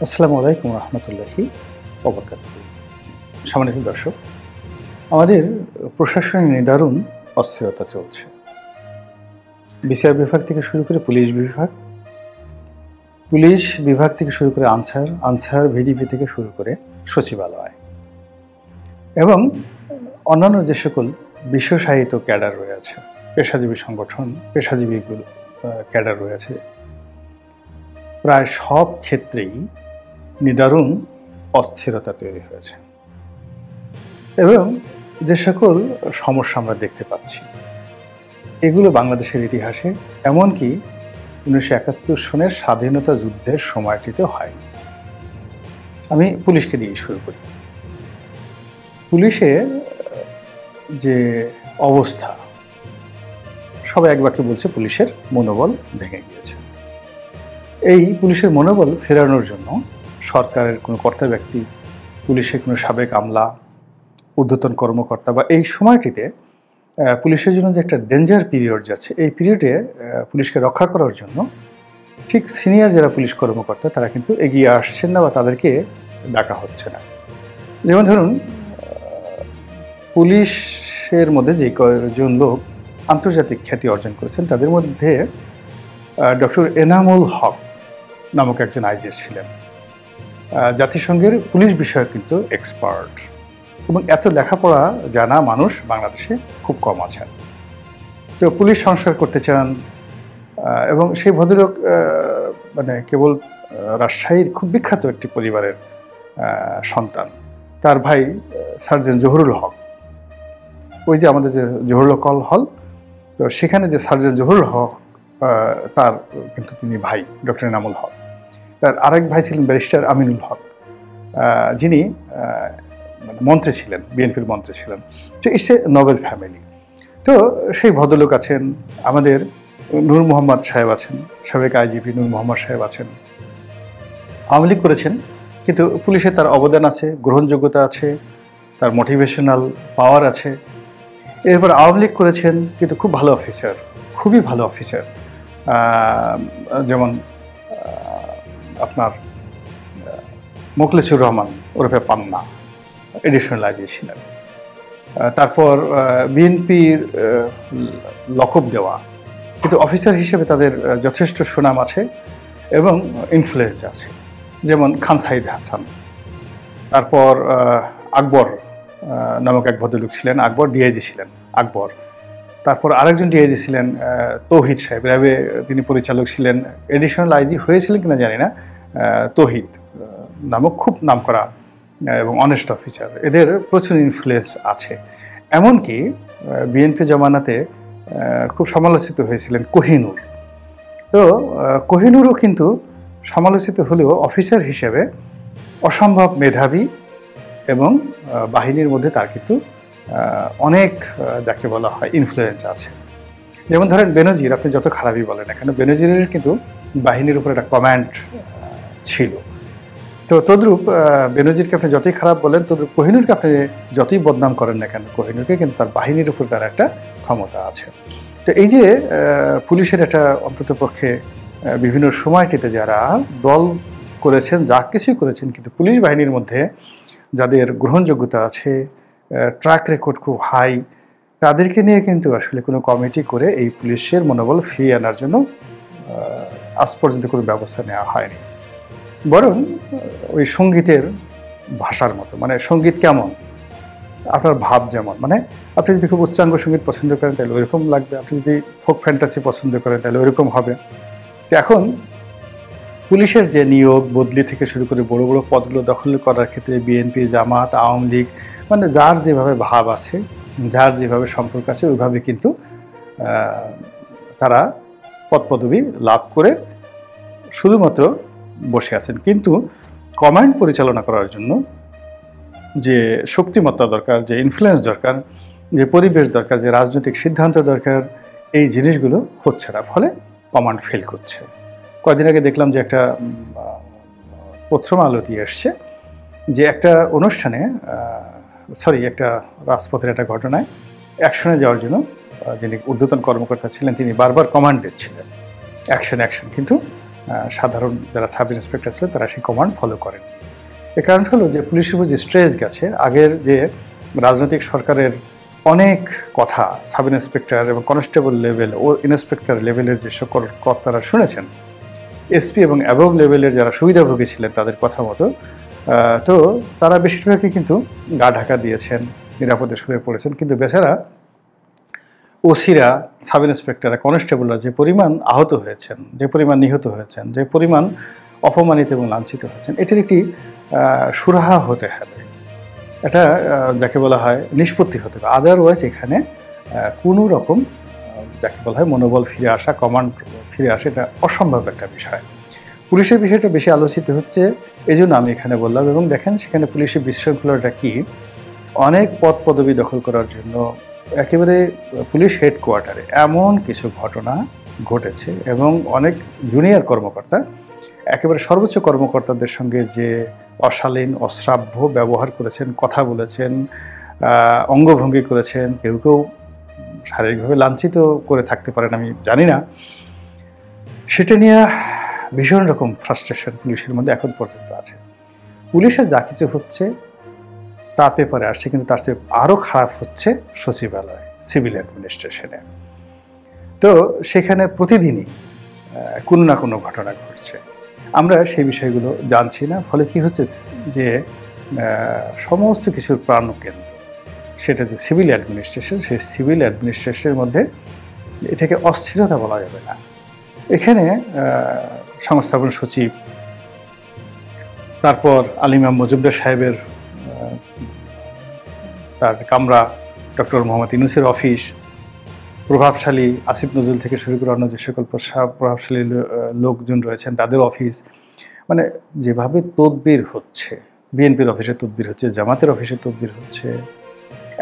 আসসালামু আলাইকুম রহমতুল্লাহি ওবরকাতুহু। সম্মানিত দর্শক, আমাদের প্রশাসনের নিদারুণ অস্থিরতা চলছে। বিচার বিভাগ থেকে শুরু করে পুলিশ বিভাগ থেকে শুরু করে আনসার ভিডিপি থেকে শুরু করে সচিবালয় এবং অন্যান্য যে সকল বিশ্বসাহিত্য ক্যাডার রয়েছে, পেশাজীবী সংগঠন, পেশাজীবী ক্যাডার রয়েছে, প্রায় সব ক্ষেত্রেই নিদারুণ অস্থিরতা তৈরি হয়েছে এবং যে সকল সমস্যা আমরা দেখতে পাচ্ছি এগুলো বাংলাদেশের ইতিহাসে এমনকি 1971 সনের স্বাধীনতা যুদ্ধের সময়টিতে হয়নি। আমি পুলিশকে দিয়ে শুরু করি। পুলিশের যে অবস্থা, সবাই এক বাক্যে বলছে পুলিশের মনোবল ভেঙে গিয়েছে। এই পুলিশের মনোবল ফেরানোর জন্য সরকারের কোনো কর্তা ব্যক্তি, পুলিশের কোনো সাবেক আমলা, ঊর্ধ্বতন কর্মকর্তা বা এই সময়টিতে পুলিশের জন্য যে একটা ডেঞ্জার পিরিয়ড যাচ্ছে, এই পিরিয়ডে পুলিশকে রক্ষা করার জন্য ঠিক সিনিয়র যারা পুলিশ কর্মকর্তা তারা কিন্তু এগিয়ে আসছেন না বা তাদেরকে ডাকা হচ্ছে না। যেমন ধরুন, পুলিশের মধ্যে যে কয়েকজন লোক আন্তর্জাতিক খ্যাতি অর্জন করেছেন তাদের মধ্যে ডক্টর এনামুল হক নামক একজন আইজিএস ছিলেন। জাতিসংঘের পুলিশ বিষয়ে কিন্তু এক্সপার্ট এবং এত লেখাপড়া জানা মানুষ বাংলাদেশে খুব কম আছেন। তো পুলিশ সংস্কার করতে চান এবং সেই ভদ্রলোক মানে কেবল রাজশাহীর খুব বিখ্যাত একটি পরিবারের সন্তান। তার ভাই সার্জেন্ট জহুরুল হক, ওই যে আমাদের যে জহুরুল হল, তো সেখানে যে সার্জেন্ট জহুরুল হক তার কিন্তু তিনি ভাই ডক্টর এনামুল হক। তার আরেক ভাই ছিলেন ব্যারিস্টার আমিনুল হক, যিনি মন্ত্রী ছিলেন, বিএনপির মন্ত্রী ছিলেন। তো ইটস এ নোবেল ফ্যামিলি। তো সেই ভদ্রলোক আছেন, আমাদের নূর মোহাম্মদ সাহেব আছেন, সাবেক আইজিপি নূর মোহাম্মদ সাহেব আছেন। আওয়ামী লীগ করেছেন, কিন্তু পুলিশে তার অবদান আছে, গ্রহণযোগ্যতা আছে, তার মোটিভেশনাল পাওয়ার আছে। এরপর আওয়ামী লীগ করেছেন, কিন্তু খুব ভালো অফিসার, খুবই ভালো অফিসার। যেমন আপনার মোখলেছুর রহমান ওরফে পান্না এডিশনাল আইজি ছিলেন। তারপর বিএনপির লকব দেওয়া, কিন্তু অফিসার হিসেবে তাদের যথেষ্ট সুনাম আছে এবং ইনফ্লুয়েন্স আছে, যেমন খান সাইদ হাসান। তারপর আকবর নামক এক ভদ্রলোক ছিলেন, আকবর ডিআইজি ছিলেন আকবর। তারপর আরেকজন ডিআইজি ছিলেন তৌহিদ সাহেব, র্যাবে তিনি পরিচালক ছিলেন, এডিশনাল আইজি হয়েছিলেন কিনা জানি না। তৌহিদ নামক খুব নামকরা এবং অনেস্ট অফিসার, এদের প্রচুর ইনফ্লুয়েন্স আছে। এমনকি বিএনপি জমানাতে খুব সমালোচিত হয়েছিলেন কোহিনূর। তো কোহিনূরও কিন্তু সমালোচিত হলেও অফিসার হিসেবে অসম্ভব মেধাবী এবং বাহিনীর মধ্যে তার কিন্তু অনেক যাকে বলা হয় ইনফ্লুয়েন্স আছে। যেমন ধরেন বেনজির, আপনি যত খারাপই বলেন না কেন, বেনজিরের কিন্তু বাহিনীর উপর একটা কমান্ড ছিল। তো তদ্রূপ বেনজিরকে আপনি যতই খারাপ বলেন, তদ্রূপ কোহিনূরকে আপনি যতই বদনাম করেন না কেন, কোহিনূরকে কিন্তু তার বাহিনীর উপর তার একটা ক্ষমতা আছে। তো এই যে পুলিশের একটা অন্ততপক্ষে বিভিন্ন সময়টিতে যারা দল করেছেন, যা কিছুই করেছেন, কিন্তু পুলিশ বাহিনীর মধ্যে যাদের গ্রহণযোগ্যতা আছে, ট্র্যাক রেকর্ড খুব হাই, তাদেরকে নিয়ে কিন্তু আসলে কোনো কমিটি করে এই পুলিশের মনোবল ফিরিয়ে আনার জন্য আজ পর্যন্ত কোনো ব্যবস্থা নেওয়া হয়নি। বরং ওই সঙ্গীতের ভাষার মতো, মানে সঙ্গীত কেমন, আপনার ভাব যেমন, মানে আপনি যদি খুব উচ্চাঙ্গ সঙ্গীত পছন্দ করেন তাহলে ওইরকম লাগবে, আপনি যদি ফোক ফ্যান্টাসি পছন্দ করেন তাহলে ওইরকম হবে। এখন পুলিশের যে নিয়োগ বদলি থেকে শুরু করে বড় বড় পদগুলো দখল করার ক্ষেত্রে বিএনপি, জামাত, আওয়ামী লীগ, মানে যার যেভাবে ভাব আছে, যার যেভাবে সম্পর্ক আছে, ওইভাবে কিন্তু তারা পদপদবি লাভ করে শুধুমাত্র বসে আছেন। কিন্তু কমান্ড পরিচালনা করার জন্য যে শক্তিমত্তা দরকার, যে ইনফ্লুয়েন্স দরকার, যে পরিবেশ দরকার, যে রাজনৈতিক সিদ্ধান্ত দরকার, এই জিনিসগুলো হচ্ছে না, ফলে কমান্ড ফেল করছে। কয়েকদিন আগে দেখলাম যে একটা প্রথম আলোতে এসছে যে একটা অনুষ্ঠানে, একটা রাজপথের একটা ঘটনায় অ্যাকশনে যাওয়ার জন্য যিনি ঊর্ধ্বতন কর্মকর্তা ছিলেন তিনি বারবার কমান্ড দিচ্ছিলেন অ্যাকশন, কিন্তু সাধারণ যারা সাব ইন্সপেক্টর ছিলেন তারা সেই কমান্ড ফলো করেন। এর কারণ হলো যে পুলিশের উপর যে স্ট্রেস গেছে, আগের যে রাজনৈতিক সরকারের অনেক কথা সাব ইন্সপেক্টর এবং কনস্টেবল লেভেল ও ইন্সপেক্টর লেভেলের যে সকল কর্তারা শুনেছেন, এসপি এবং অ্যাবভ লেভেলের যারা সুবিধাভোগী ছিলেন তাদের কথা মতো, তো তারা বেশিরভাগই কিন্তু গা ঢাকা দিয়েছেন, নিরাপদে শুয়ে পড়েছেন। কিন্তু বেচারা ওসিরা, সাব ইন্সপেক্টররা, কনস্টেবলরা যে পরিমাণ আহত হয়েছেন, যে পরিমাণ নিহত হয়েছেন, যে পরিমাণ অপমানিত এবং লাঞ্ছিত হয়েছেন, এটির একটি সুরাহা হতে হবে। এটা যাকে বলা হয় নিষ্পত্তি হতে হবে। আদারওয়াইজ এখানে কোনো রকম যাকে বলা হয় মনোবল ফিরে আসা, কমান্ড ফিরে আসা, এটা অসম্ভব একটা বিষয়। পুলিশের বিষয়টা বেশি আলোচিত হচ্ছে, এই জন্য আমি এখানে বললাম। এবং দেখেন সেখানে পুলিশের বিশৃঙ্খলাটা কি, অনেক পদ পদবি দখল করার জন্য একেবারে পুলিশ হেডকোয়ার্টারে এমন কিছু ঘটনা ঘটেছে এবং অনেক জুনিয়র কর্মকর্তা একেবারে সর্বোচ্চ কর্মকর্তাদের সঙ্গে যে অশালীন অশ্রাব্য ব্যবহার করেছেন, কথা বলেছেন, অঙ্গভঙ্গি করেছেন, কেউ কেউ শারীরিকভাবে লাঞ্ছিত করে থাকতে পারেন, আমি জানি না। সেটা নিয়ে ভীষণ রকম ফ্রাস্ট্রেশন পুলিশের মধ্যে এখন পর্যন্ত আছে। পুলিশের যা কিছু হচ্ছে তা পেপারে আসছে, কিন্তু তার চেয়ে আরও খারাপ হচ্ছে সচিবালয়, সিভিল অ্যাডমিনিস্ট্রেশনে। তো সেখানে প্রতিদিনই কোনো না কোনো ঘটনা ঘটছে, আমরা সেই বিষয়গুলো জানছি না। ফলে কি হচ্ছে যে সমস্ত কিছুর প্রাণকেন্দ্র সেটা যে সিভিল অ্যাডমিনিস্ট্রেশন, সেই সিভিল অ্যাডমিনিস্ট্রেশনের মধ্যে এটাকে অস্থিরতা বলা যাবে না। এখানে সংস্থাপন সচিব, তারপর আলিমাম মজুমদার সাহেবের তার যে কামরা, ডক্টর মোহাম্মদ ইউনূসের অফিস, প্রভাবশালী আসিফ নজরুল থেকে শুরু করে অন্য যে সকল প্রভাবশালী লোকজন রয়েছেন তাদের অফিস, মানে যেভাবে তদবির হচ্ছে, বিএনপির অফিসে তদবির হচ্ছে, জামাতের অফিসে তদবির হচ্ছে,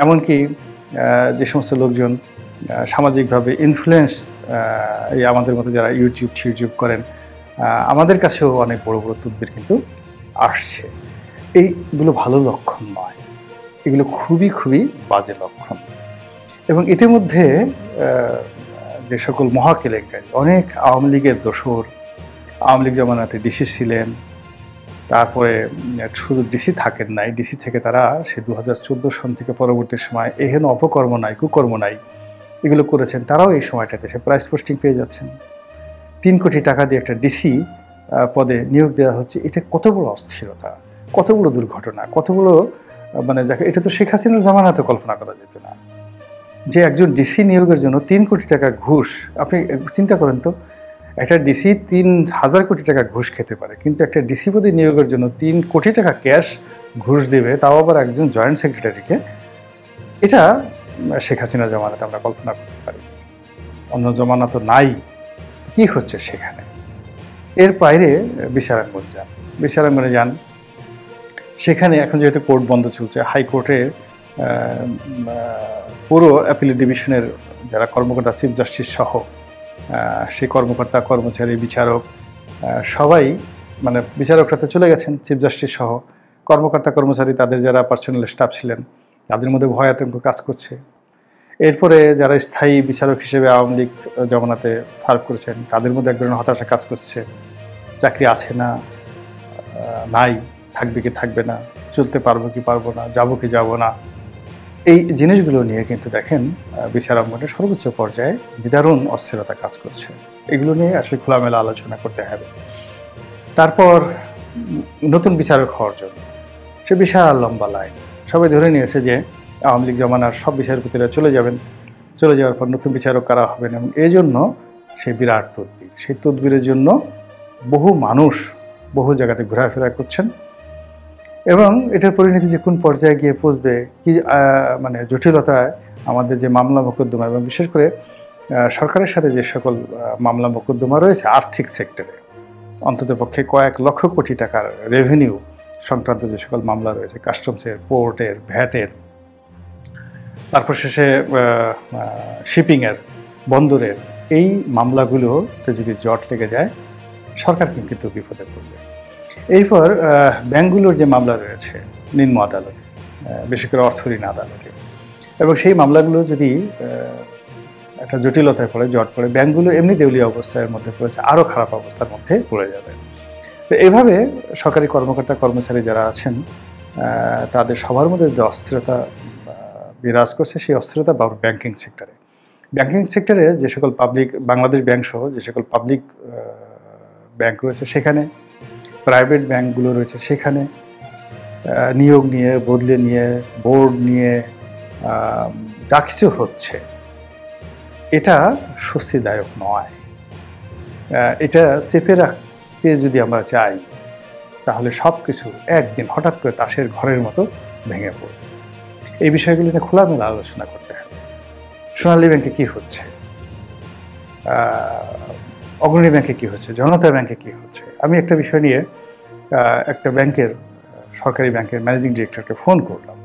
এমনকি যে সমস্ত লোকজন সামাজিকভাবে ইনফ্লুয়েন্স, এই আমাদের মতো যারা ইউটিউব করেন, আমাদের কাছেও অনেক বড় বড় তদবির কিন্তু আসছে। এইগুলো ভালো লক্ষণ নয়, এগুলো খুবই খুবই বাজে লক্ষণ। এবং ইতিমধ্যে যে সকল মহাকেলেঙ্কারী, অনেক আওয়ামী লীগের দোসর, আওয়ামী লীগ জমানাতে ডিসি ছিলেন, তারপরে শুধু ডিসি থাকেন নাই, ডিসি থেকে তারা সে 2014 সন থেকে পরবর্তী সময় এহেন অপকর্ম নাই, কুকর্ম নাই, এগুলো করেছেন, তারাও এই সময়টাতে সে প্রাইস পোস্টিং পেয়ে যাচ্ছেন। 3 কোটি টাকা দিয়ে একটা ডিসি পদে নিয়োগ দেওয়া হচ্ছে। এটা কত বড় অস্থিরতা, কত বড় দুর্ঘটনা, কত বড় মানে যাকে, এটা তো শেখ হাসিনার জামানাতে কল্পনা করা যেত না যে একজন ডিসি নিয়োগের জন্য 3 কোটি টাকা ঘুষ। আপনি চিন্তা করেন তো, একটা ডিসি 3000 কোটি টাকা ঘুষ খেতে পারে, কিন্তু একটা ডিসি পদে নিয়োগের জন্য 3 কোটি টাকা ক্যাশ ঘুষ দেবে, তাও আবার একজন জয়েন্ট সেক্রেটারিকে। এটা শেখ হাসিনার জামানাতে আমরা কল্পনা করতে পারি, অন্য জামানা তো নাই। কি হচ্ছে সেখানে? এর বাইরে বিচারাঙ্গনে যান, সেখানে এখন যেহেতু কোর্ট বন্ধ চলছে, হাইকোর্টে পুরো অ্যাপিল ডিভিশনের যারা কর্মকর্তা, চিফ জাস্টিস সহ সেই কর্মকর্তা, কর্মচারী, বিচারক সবাই, মানে বিচারকরা তো চলে গেছেন, চিফ জাস্টিস সহ কর্মকর্তা, কর্মচারী, তাদের যারা পার্সোনাল স্টাফ ছিলেন তাদের মধ্যে ভয় আতঙ্ক কাজ করছে। এরপরে যারা স্থায়ী বিচারক হিসেবে আওয়ামী লীগ জমানাতে সার্ভ করেছেন তাদের মধ্যে এক ধরনের হতাশা কাজ করছে, চাকরি আছে না, নাই, থাকবে কি থাকবে না, চলতে পারবো কি পারবো না, যাবো কি যাবো না। এই জিনিসগুলো নিয়ে কিন্তু দেখেন বিচারাঙ্গনের সর্বোচ্চ পর্যায়ে বিদারুণ অস্থিরতা কাজ করছে। এগুলো নিয়ে আসলে খোলামেলা আলোচনা করতে হবে। তারপর নতুন বিচারক হওয়ার জন্য সে বিশাল লম্বা লাইন, সবাই ধরে নিয়েছে যে আওয়ামী লীগ জমানার সব বিচারপতিরা চলে যাবেন, চলে যাওয়ার পর নতুন বিচারক কারা হবেন, এবং এই জন্য সেই বিরাট তদবির, সেই তদবিরের জন্য বহু মানুষ বহু জায়গাতে ঘোরাফেরা করছেন। এবং এটার পরিণতি যে কোন পর্যায়ে গিয়ে পৌঁছবে, কি মানে জটিলতায় আমাদের যে মামলা মোকদ্দমা, এবং বিশেষ করে সরকারের সাথে যে সকল মামলা মোকদ্দমা রয়েছে আর্থিক সেক্টরে, অন্ততপক্ষে কয়েক লক্ষ কোটি টাকার রেভিনিউ সংক্রান্ত যে সকল মামলা রয়েছে, কাস্টমসের, পোর্টের, ভ্যাটের, তারপর শেষে শিপিংয়ের, বন্দরের, এই মামলাগুলোতে যদি জট লেগে যায় সরকার কিন্তু বিপদে পড়বে। এরপর ব্যাংকগুলোর যে মামলা রয়েছে নিম্ন আদালতে, বিশেষ করে অর্থ ঋণ আদালতে, এবং সেই মামলাগুলো যদি একটা জটিলতায় পড়ে, জট পড়ে, ব্যাংকগুলো এমনি দেউলিয়া অবস্থার মধ্যে পড়েছে, আরও খারাপ অবস্থার মধ্যে পড়ে যাবে। তো এভাবে সরকারি কর্মকর্তা কর্মচারী যারা আছেন তাদের সবার মধ্যে যে অস্থিরতা বিরাজ করছে, সেই অস্থিরতা ব্যাংকিং সেক্টরে। ব্যাংকিং সেক্টরে যে সকল পাবলিক, বাংলাদেশ ব্যাংক সহ যে সকল পাবলিক ব্যাংক রয়েছে সেখানে, প্রাইভেট ব্যাংকগুলো রয়েছে সেখানে নিয়োগ নিয়ে, বদলে নিয়ে, বোর্ড নিয়ে যা কিছু হচ্ছে, এটা স্বস্তিদায়ক নয়। এটা চেপে রাখতে যদি আমরা চাই, তাহলে সব কিছু একদিন হঠাৎ করে তাসের ঘরের মতো ভেঙে পড়বে। এই বিষয়গুলো নিয়ে খোলামেলা আলোচনা করতে হবে। সোনালী ব্যাংকে কি হচ্ছে, অগ্রণী ব্যাংকে কি হচ্ছে, জনতা ব্যাংকে কি হচ্ছে। আমি একটা বিষয় নিয়ে একটা ব্যাংকের, সরকারি ব্যাংকের ম্যানেজিং ডিরেক্টরকে ফোন করলাম।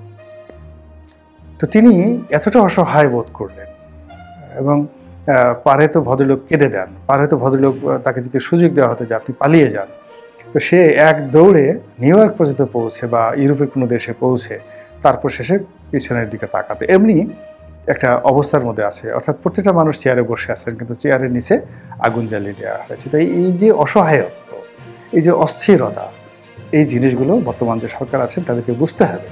তো তিনি এতটা অসহায় বোধ করলেন, এবং পারে তো ভদ্রলোক কেঁদে দেন, পারে তো ভদ্রলোক, তাকে যদি সুযোগ দেওয়া হতো যে আপনি পালিয়ে যান, তো সে এক দৌড়ে নিউ ইয়র্ক পর্যন্ত পৌঁছে বা ইউরোপের কোনো দেশে পৌঁছে তারপর শেষে পিছনের দিকে তাকাবে, এমনি একটা অবস্থার মধ্যে আছে। অর্থাৎ প্রত্যেকটা মানুষ চেয়ারে বসে আছেন, কিন্তু চেয়ারের নিচে আগুন জ্বালিয়ে দেওয়া হয়েছে। তাই এই যে অসহায়ত্ব, এই যে অস্থিরতা, এই জিনিসগুলো বর্তমান যে সরকার আছেন তাদেরকে বুঝতে হবে।